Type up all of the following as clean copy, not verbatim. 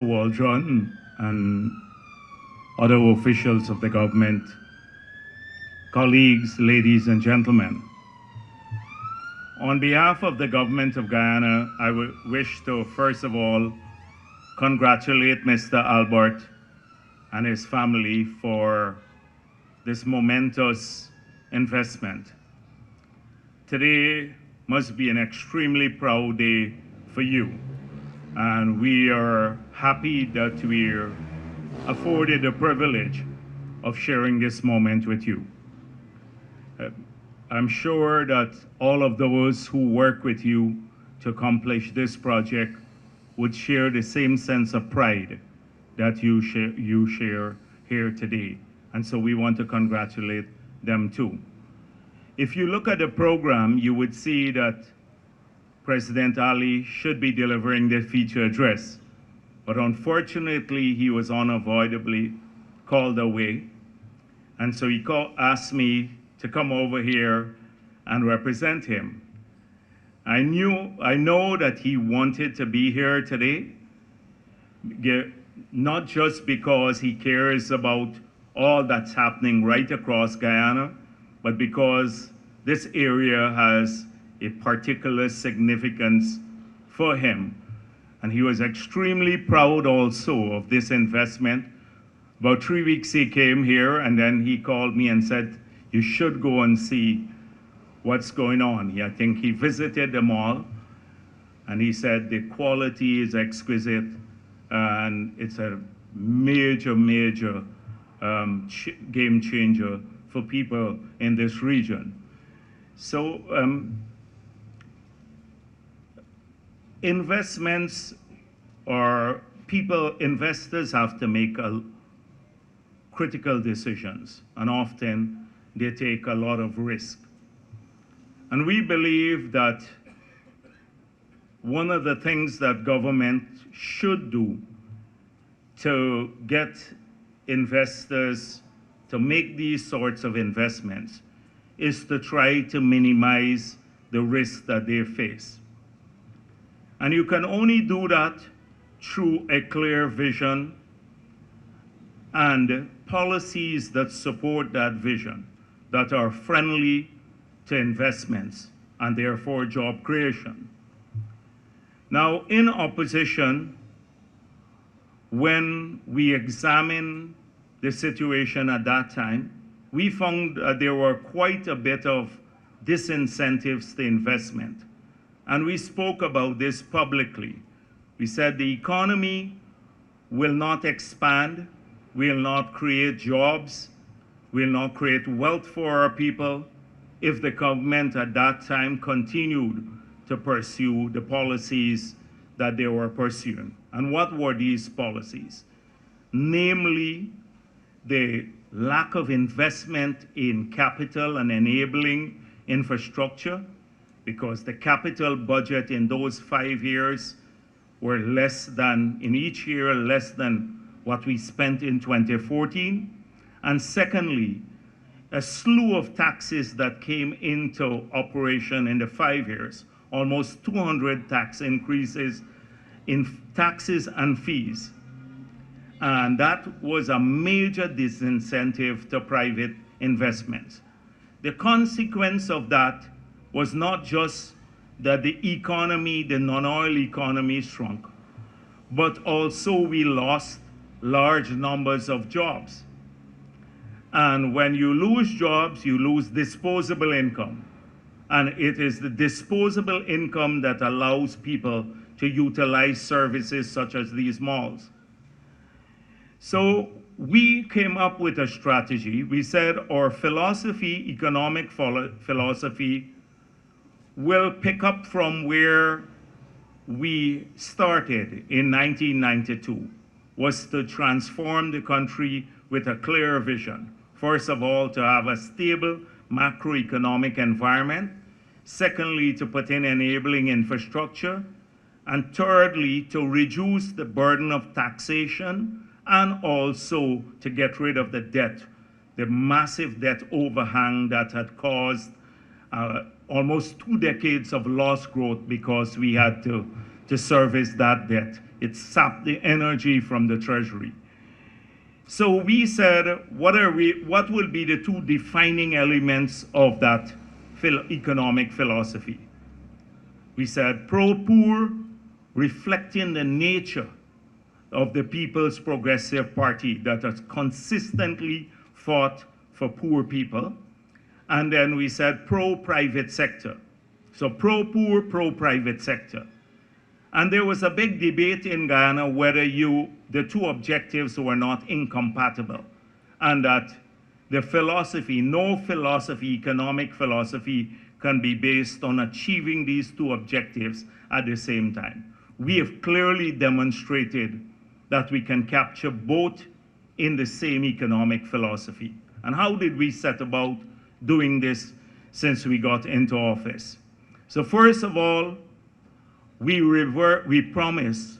Waldron and other officials of the government, colleagues, ladies and gentlemen. On behalf of the government of Guyana, I wish to first of all congratulate Mr. Albert and his family for this momentous investment. Today must be an extremely proud day for you, and we are happy that we're afforded the privilege of sharing this moment with you. I'm sure that all of those who work with you to accomplish this project would share the same sense of pride that you share here today. And so we want to congratulate them too. If you look at the program, you would see that President Ali should be delivering the feature address, but unfortunately he was unavoidably called away. And so he asked me to come over here and represent him. I know that he wanted to be here today, not just because he cares about all that's happening right across Guyana, but because this area has a particular significance for him. And he was extremely proud also of this investment. About 3 weeks he came here and then he called me and said, you should go and see what's going on. I think he visited the mall and he said the quality is exquisite and it's a major game changer for people in this region. So investments or investors have to make critical decisions, and often they take a lot of risk. And we believe that one of the things that government should do to get investors to make these sorts of investments is to try to minimize the risk that they face. And you can only do that through a clear vision and policies that support that vision, that are friendly to investments and therefore job creation. Now, in opposition, when we examine the situation at that time, we found that there were quite a bit of disincentives to investment. And we spoke about this publicly. We said the economy will not expand, will not create jobs, will not create wealth for our people if the government at that time continued to pursue the policies that they were pursuing. And what were these policies? Namely, the lack of investment in capital and enabling infrastructure, because the capital budget in those 5 years were less than, in each year, less than what we spent in 2014. And secondly, a slew of taxes that came into operation in the 5 years, almost 200 tax increases in taxes and fees. And that was a major disincentive to private investments. The consequence of that was not just that the economy, the non-oil economy shrunk, but also we lost large numbers of jobs. And when you lose jobs, you lose disposable income. And it is the disposable income that allows people to utilize services such as these malls. So we came up with a strategy. We said our philosophy, economic philosophy, will pick up from where we started in 1992, was to transform the country with a clear vision. First of all, to have a stable macroeconomic environment. Secondly, to put in enabling infrastructure. And thirdly, to reduce the burden of taxation and also to get rid of the debt, the massive debt overhang that had caused almost 2 decades of lost growth because we had to service that debt It sapped the energy from the Treasury. So we said, what will be the two defining elements of that economic philosophy? We said pro-poor, reflecting the nature of the People's Progressive Party that has consistently fought for poor people. And then we said pro-private sector. So pro-poor, pro-private sector. And there was a big debate in Guyana whether the two objectives were not incompatible, and that the philosophy, no philosophy, economic philosophy, can be based on achieving these two objectives at the same time. We have clearly demonstrated that we can capture both in the same economic philosophy. And how did we set about doing this since we got into office? So first of all, we promise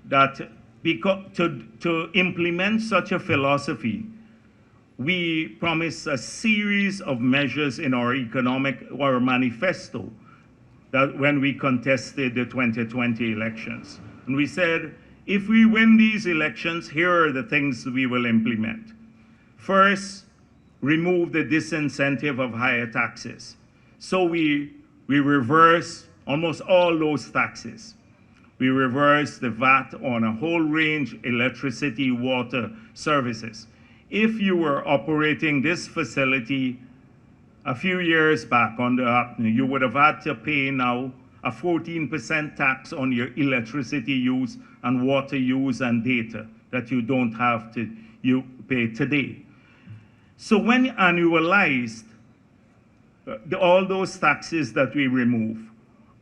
that to implement such a philosophy, we promise a series of measures in our manifesto that when we contested the 2020 elections. And we said, if we win these elections, here are the things we will implement. First, remove the disincentive of higher taxes. So we reverse almost all those taxes. We reverse the VAT on a whole range of electricity, water, services. If you were operating this facility a few years back, you would have had to pay now a 14% tax on your electricity use and water use and data that you don't have to pay today. So when annualized, all those taxes that we remove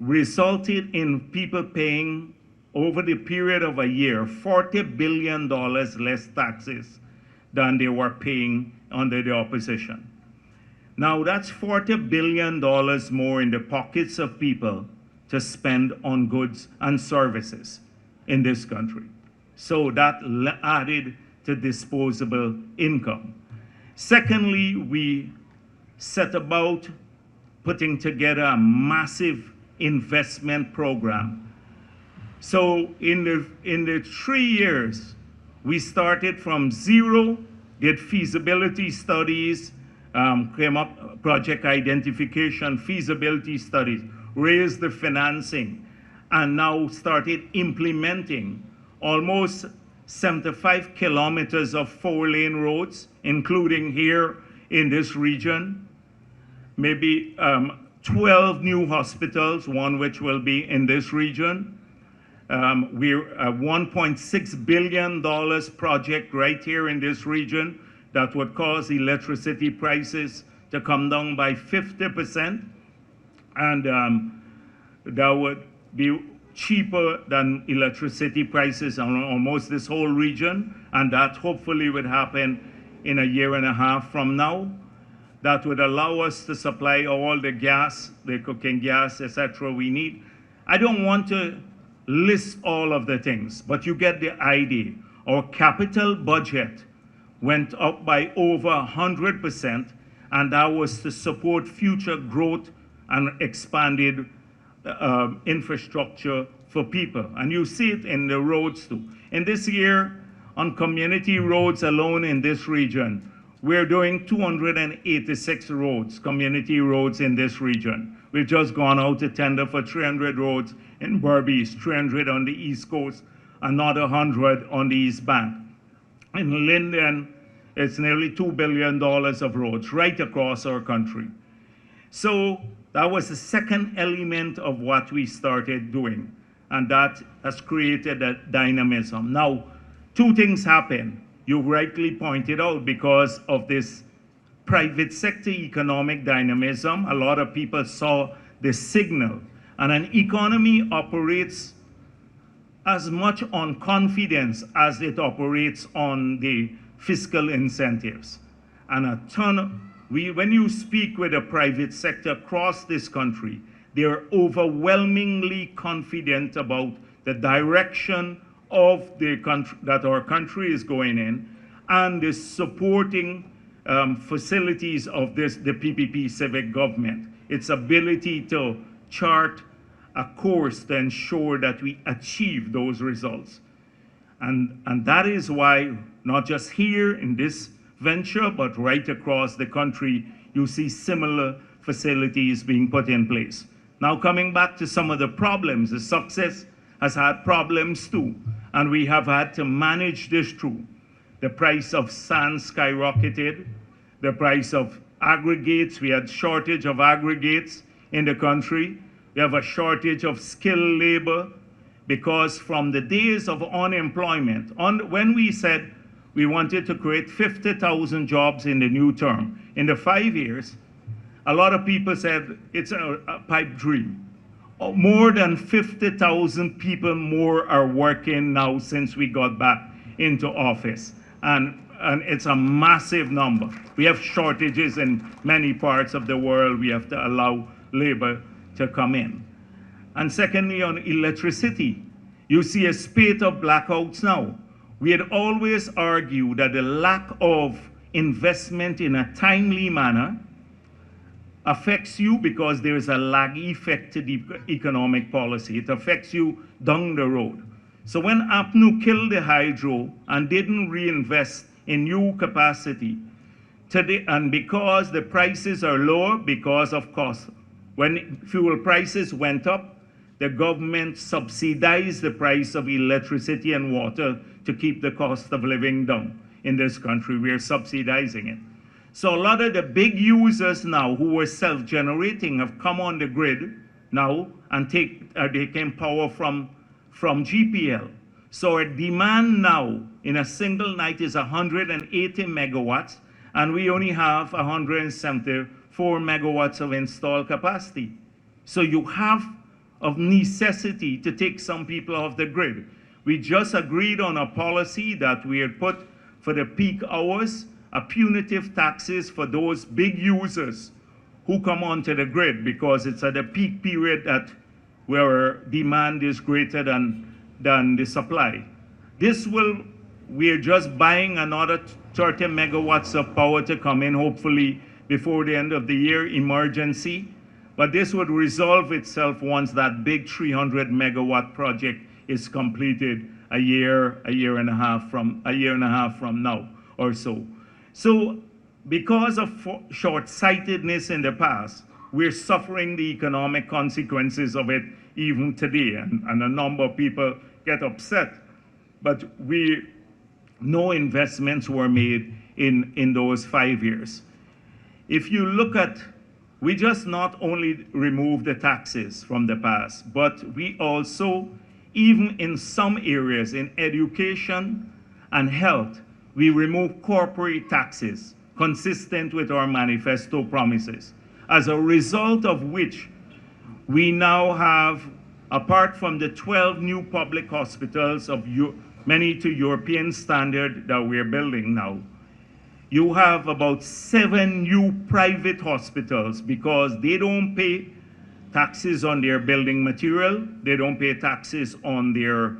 resulted in people paying over the period of a year $40 billion less taxes than they were paying under the opposition. Now that's $40 billion more in the pockets of people to spend on goods and services in this country. So that added to disposable income. Secondly, we set about putting together a massive investment program. So in the 3 years, we started from zero, did feasibility studies, came up project identification, feasibility studies, raised the financing, and now started implementing almost 75 kilometers of 4-lane roads, including here in this region, maybe 12 new hospitals, one which will be in this region. We're a $1.6 billion project right here in this region that would cause electricity prices to come down by 50%. And that would be cheaper than electricity prices on almost this whole region. And that hopefully would happen in a year and a half from now. That would allow us to supply all the gas, the cooking gas, etc. we need. I don't want to list all of the things, but you get the idea. Our capital budget went up by over 100%, and that was to support future growth and expanded infrastructure for people. And you see it in the roads too. In this year, on community roads alone in this region, we're doing 286 roads, community roads in this region. We've just gone out to tender for 300 roads in Berbice, 300 on the East Coast, another 100 on the East Bank. In Linden, it's nearly $2 billion of roads right across our country. So that was the second element of what we started doing, and that has created a dynamism. Now, two things happen. You rightly pointed out, because of this private sector economic dynamism, a lot of people saw the signal. And an economy operates as much on confidence as it operates on the fiscal incentives. And when you speak with the private sector across this country, they're overwhelmingly confident about the direction of the country that our country is going in, and the supporting facilities of the PPP civic government, its ability to chart a course to ensure that we achieve those results. And that is why, not just here in this venture, but right across the country, you see similar facilities being put in place. Now, coming back to some of the problems, the success has had problems too, and we have had to manage this through. The price of sand skyrocketed, the price of aggregates, we had shortage of aggregates in the country. We have a shortage of skilled labor because from the days of unemployment, when we said we wanted to create 50,000 jobs in the new term, in the 5 years, a lot of people said it's a pipe dream. More than 50,000 people more are working now since we got back into office. And it's a massive number. We have shortages in many parts of the world. We have to allow labor to come in. And secondly, on electricity, you see a spate of blackouts now. We had always argued that the lack of investment in a timely manner affects you because there is a lag effect to the economic policy. It affects you down the road. So when APNU killed the hydro and didn't reinvest in new capacity, today, and because the prices are lower because of cost, when fuel prices went up, the government subsidized the price of electricity and water to keep the cost of living down in this country. We're subsidizing it. So a lot of the big users now who were self-generating have come on the grid now and taking power from GPL. So our demand now in a single night is 180 megawatts, and we only have 174 megawatts of installed capacity. So you have of necessity to take some people off the grid. We just agreed on a policy that we had put for the peak hours, a punitive taxes for those big users who come onto the grid because it's at the peak period that where demand is greater than the supply. We're just buying another 30 megawatts of power to come in, hopefully before the end of the year, emergency. But this would resolve itself once that big 300 megawatt project is completed a year and a half from now or so. So because of short-sightedness in the past, we're suffering the economic consequences of it even today, and a number of people get upset. But no investments were made in those 5 years. If you look at, we just not only remove the taxes from the past, but we also, even in some areas, in education and health, we remove corporate taxes consistent with our manifesto promises. As a result of which, we now have, apart from the 12 new public hospitals of many to European standard that we're building now, you have about 7 new private hospitals because they don't pay taxes on their building material, they don't pay taxes on their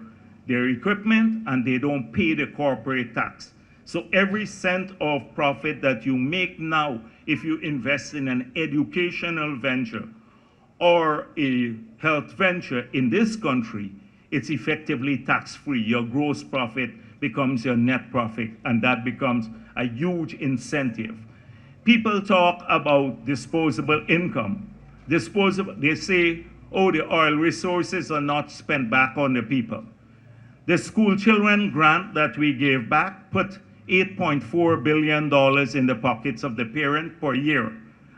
equipment, and they don't pay the corporate tax. So every cent of profit that you make now, if you invest in an educational venture or a health venture in this country, it's effectively tax-free. Your gross profit becomes your net profit, and that becomes a huge incentive. People talk about disposable income. They say, oh, the oil resources are not spent back on the people. The school children grant that we gave back put $8.4 billion in the pockets of the parent per year.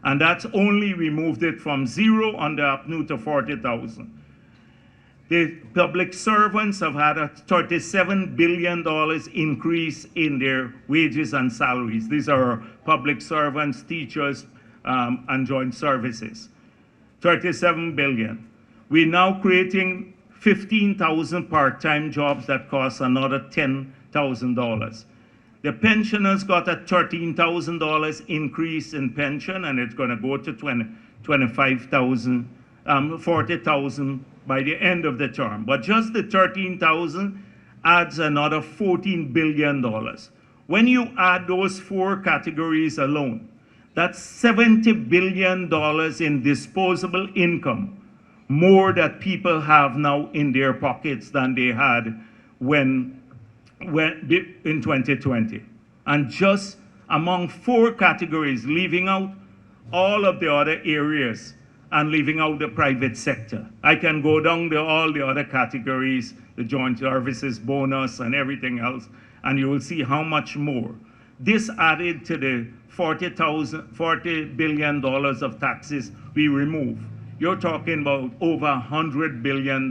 And that's only removed it from zero under APNU to 40,000. The public servants have had a $37 billion increase in their wages and salaries. These are public servants, teachers, and joint services. 37 billion. We're now creating 15,000 part-time jobs that cost another $10,000. The pensioners got a $13,000 increase in pension, and it's going to go to 40,000 by the end of the term. But just the 13,000 adds another $14 billion. When you add those 4 categories alone, that's $70 billion in disposable income, more that people have now in their pockets than they had when in 2020. And just among 4 categories, leaving out all of the other areas and leaving out the private sector. I can go down to all the other categories, the joint services bonus and everything else, and you will see how much more. This added to the $40 billion of taxes we remove. You're talking about over $100 billion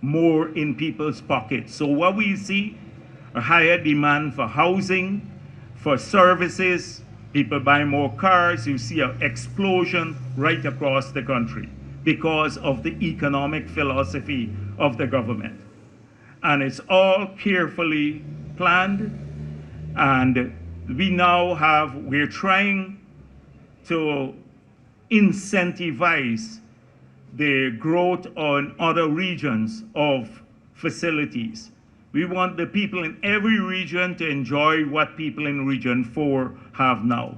more in people's pockets. So what we see, a higher demand for housing, for services, people buy more cars, you see an explosion right across the country because of the economic philosophy of the government. And it's all carefully planned, and we're trying to incentivize the growth on other regions of facilities. We want the people in every region to enjoy what people in Region 4 have now.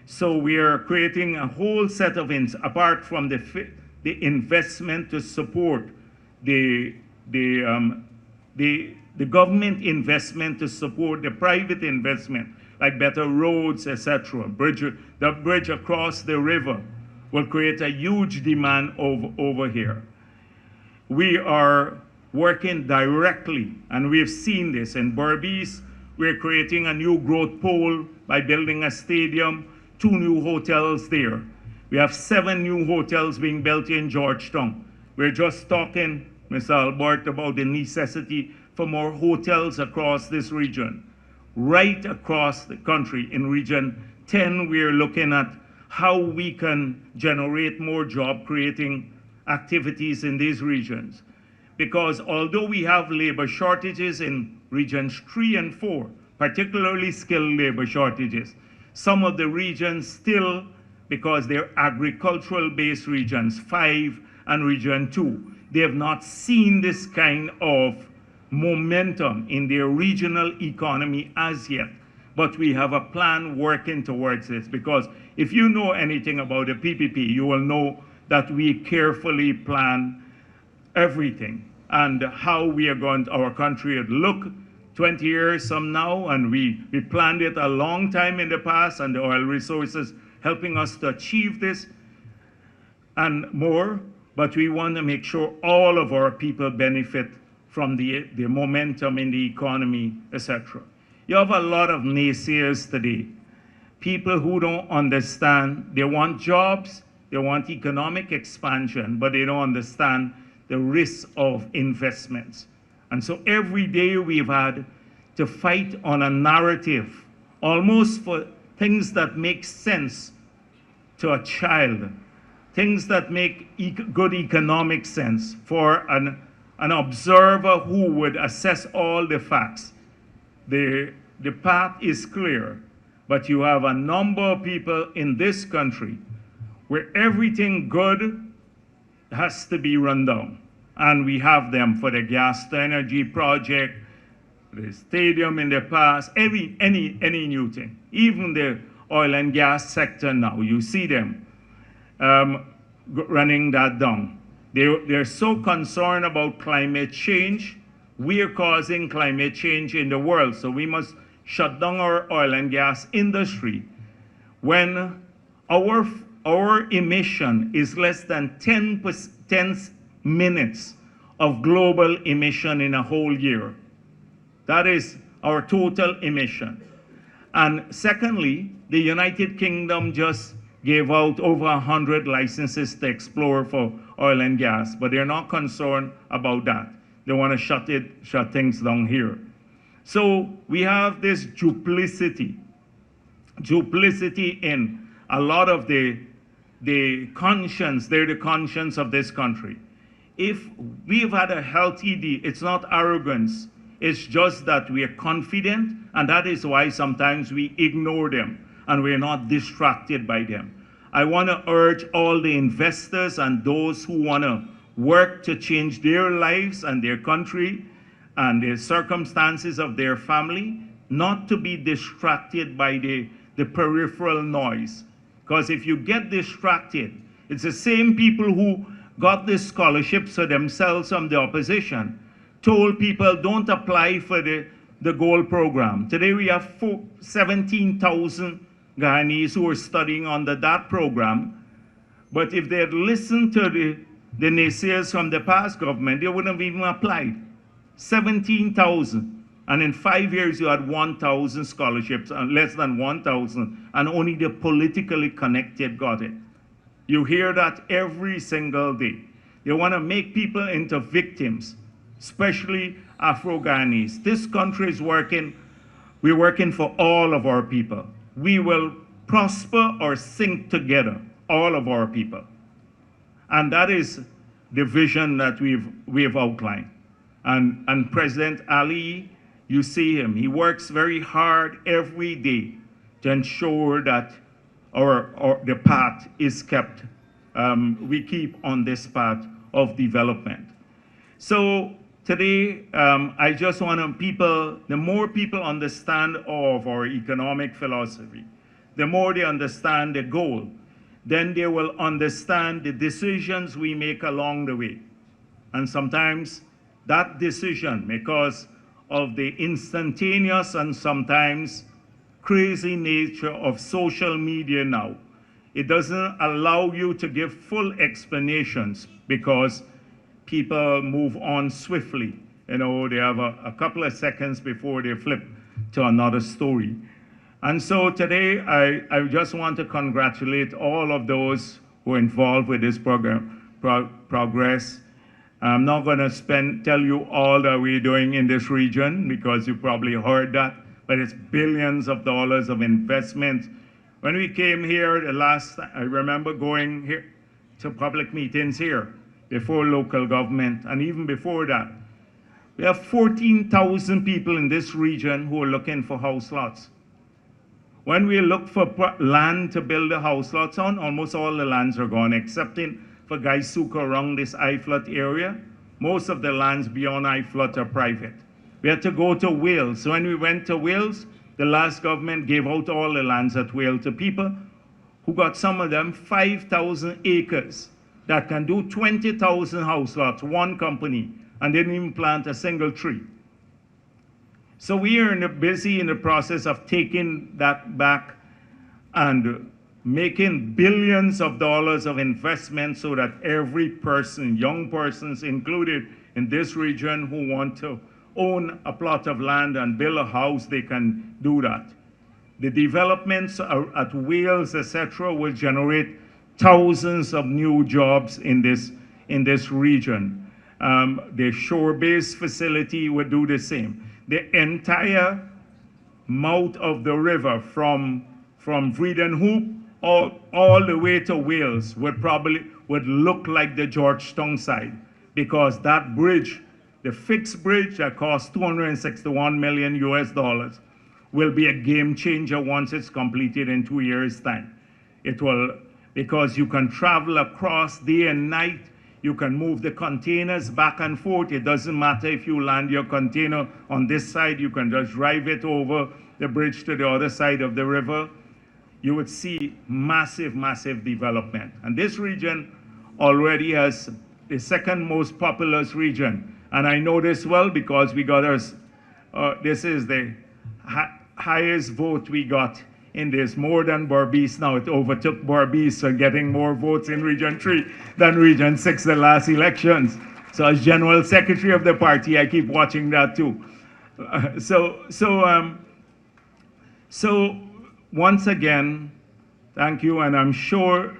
So we are creating a whole set of, apart from the investment to support the government investment to support the private investment, like better roads, etc. The bridge across the river will create a huge demand over here. We are working directly, and we've seen this in Berbice. We're creating a new growth pole by building a stadium, 2 new hotels there. We have 7 new hotels being built in Georgetown. We're just talking, Mr. Albert, about the necessity for more hotels across this region. Right across the country, in Region 10, we're looking at how we can generate more job-creating activities in these regions. Because although we have labor shortages in Regions 3 and 4, particularly skilled labor shortages, some of the regions still, because they're agricultural-based regions, 5 and Region 2, they have not seen this kind of momentum in their regional economy as yet. But we have a plan working towards this, because if you know anything about the PPP, you will know that we carefully plan everything and how we are going, our country would look 20 years from now, and we planned it a long time in the past, and the oil resources helping us to achieve this and more, but we want to make sure all of our people benefit from the momentum in the economy, etc. You have a lot of naysayers today, people who don't understand. They want jobs, they want economic expansion, but they don't understand the risks of investments. And so every day we've had to fight on a narrative, almost for things that make sense to a child, things that make good economic sense for an observer who would assess all the facts. The path is clear, but you have a number of people in this country where everything good has to be run down. And we have them for the gas to energy project, the stadium in the past, any new thing. Even the oil and gas sector now, you see them running that down. They're so concerned about climate change. We are causing climate change in the world, so we must shut down our oil and gas industry. When our emission is less than 10 minutes of global emission in a whole year. That is our total emission. And secondly, the United Kingdom just gave out over 100 licenses to explore for oil and gas, but they're not concerned about that. They want to shut things down here. So we have this duplicity in a lot of the conscience. They're the conscience of this country. If we've had a healthy it's not arrogance, it's just that we are confident, and that is why sometimes we ignore them and we're not distracted by them. I want to urge all the investors and those who want to work to change their lives and their country and the circumstances of their family, not to be distracted by the peripheral noise. Because if you get distracted, it's the same people who got the scholarships for themselves from the opposition, told people don't apply for the gold program. Today we have 17,000 Guyanese who are studying under that program. But if they had listened to the naysayers from the past government, they wouldn't have even applied. 17,000. And in 5 years, you had 1,000 scholarships, and less than 1,000, and only the politically connected got it. You hear that every single day. They want to make people into victims, especially Afro-Guyanese. This country is working, we're working for all of our people. We will prosper or sink together, all of our people. And that is the vision that we've outlined. And President Ali, you see him, he works very hard every day to ensure that the path is kept, we keep on this path of development. So today, I just want the more people understand of our economic philosophy, the more they understand the goal, then they will understand the decisions we make along the way. And sometimes that decision, because of the instantaneous and sometimes crazy nature of social media now, it doesn't allow you to give full explanations because people move on swiftly. You know, they have a couple of seconds before they flip to another story. And so today, I just want to congratulate all of those who are involved with this program, progress. I'm not going to tell you all that we're doing in this region because you probably heard that, but it's billions of dollars of investment. When we came here, I remember going here to public meetings here before local government, and even before that. We have 14,000 people in this region who are looking for house lots. When we look for land to build the house lots on, almost all the lands are gone, excepting for Gaisuka around this I-flood area. Most of the lands beyond I-flood are private. We had to go to Wales. So when we went to Wales, the last government gave out all the lands at Wales to people who got, some of them, 5,000 acres that can do 20,000 house lots, one company, and they didn't even plant a single tree. So we are busy in the process of taking that back and making billions of dollars of investment so that every person, young persons included in this region who want to own a plot of land and build a house, they can do that. The developments at Wales, etc., will generate thousands of new jobs in this region. The shore-based facility will do the same. The entire mouth of the river from Vredenhoop all the way to Wales would look like the Georgetown side, because that bridge, the fixed bridge that cost $261 million US, will be a game changer once it's completed in 2 years' time. It will, because you can travel across day and night, you can move the containers back and forth. It doesn't matter if you land your container on this side, you can just drive it over the bridge to the other side of the river. You would see massive, massive development. And this region already has the second most populous region. And I know this well because we got this is the highest vote we got in this, more than Berbice now. It overtook Berbice for getting more votes in Region 3 than Region 6 the last elections. So as General Secretary of the party, I keep watching that too. So once again, thank you, and I'm sure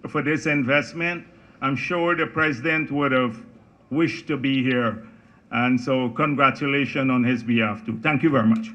for this investment, I'm sure the President would have wished to be here. And so congratulations on his behalf too. Thank you very much.